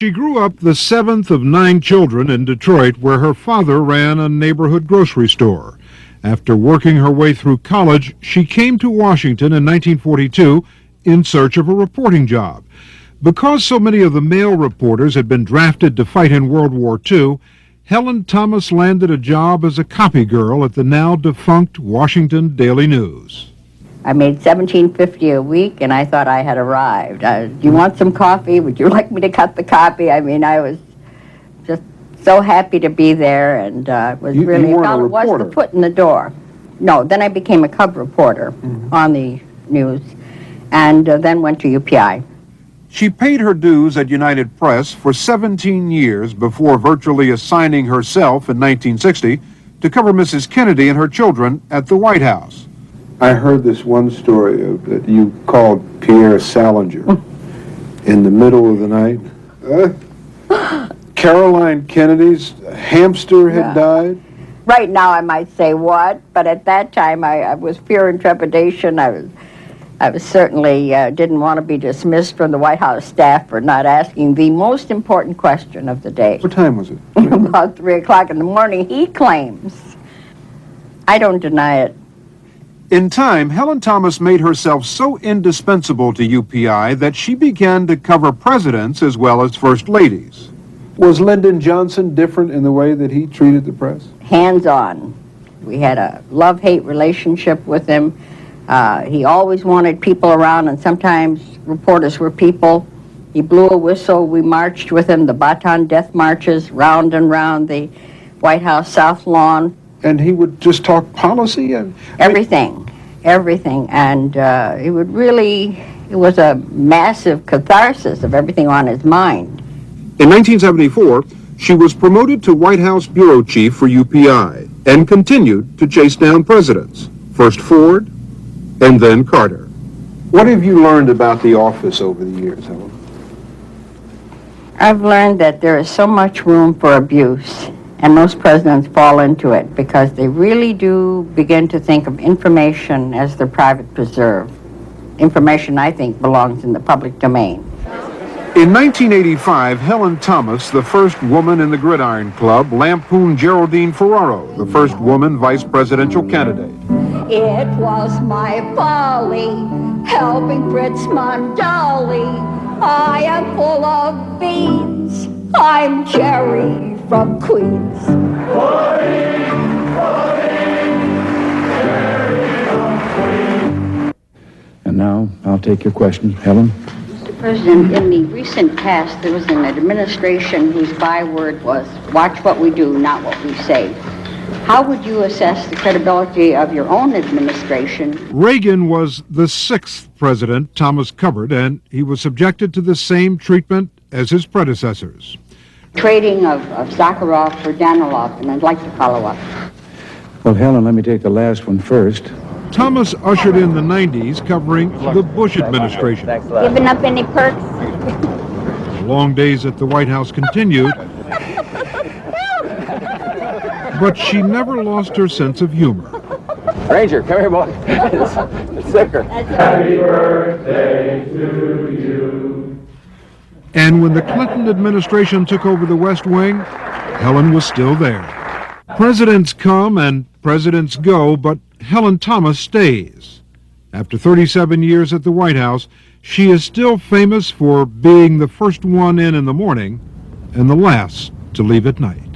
She grew up the seventh of 9 children in Detroit, where her father ran a neighborhood grocery store. After working her way through college, she came to Washington in 1942 in search of a reporting job. Because so many of the male reporters had been drafted to fight in World War II, Helen Thomas landed a job as a copy girl at the now defunct Washington Daily News. I made $17.50 a week, and I thought I had arrived. Do you want some coffee? Would you like me to cut the copy? I mean, I was just so happy to be there, and was you really weren't felt a it was reporter. the foot in the door. No, then I became a cub reporter on the news, and then went to UPI. She paid her dues at United Press for 17 years before virtually assigning herself in 1960 to cover Mrs. Kennedy and her children at the White House. I heard this one story that you called Pierre Salinger in the middle of the night. Caroline Kennedy's hamster had died. Right now I might say what, but at that time I was fear and trepidation. I was certainly didn't want to be dismissed from the White House staff for not asking the most important question of the day. What time was it? About 3 o'clock in the morning, he claims. I don't deny it. In time, Helen Thomas made herself so indispensable to UPI that she began to cover presidents as well as first ladies. Was Lyndon Johnson different in the way that he treated the press? Hands-on. We had a love-hate relationship with him. He always wanted people around, and sometimes reporters were people. He blew a whistle. We marched with him, the Baton Death Marches, round and round the White House South Lawn. And he would just talk policy? Everything. And it was a massive catharsis of everything on his mind. In 1974, she was promoted to White House bureau chief for UPI and continued to chase down presidents, first Ford and then Carter. What have you learned about the office over the years, Helen? I've learned that there is so much room for abuse, and most presidents fall into it because they really do begin to think of information as their private preserve. Information, I think, belongs in the public domain. In 1985, Helen Thomas, the first woman in the Gridiron Club, lampooned Geraldine Ferraro, the first woman vice presidential candidate. It was my folly, helping Fritz Mondali. I am full of beans. I'm Jerry from Queens. And now I'll take your question, Helen. Mr. President, in the recent past, there was an administration whose byword was, watch what we do, not what we say. How would you assess the credibility of your own administration? Reagan was the 6th president Thomas covered, and he was subjected to the same treatment as his predecessors. Trading of Zakharov for Danilov, and I'd like to follow up. Well, Helen, let me take the last one first. Thomas ushered in the 90s covering the Bush administration. Giving up any perks? The long days at the White House continued, but she never lost her sense of humor. Ranger, come here, boy. It's thicker. Happy birthday to you. And when the Clinton administration took over the West Wing, Helen was still there. Presidents come and presidents go, but Helen Thomas stays. After 37 years at the White House, she is still famous for being the first one in the morning and the last to leave at night.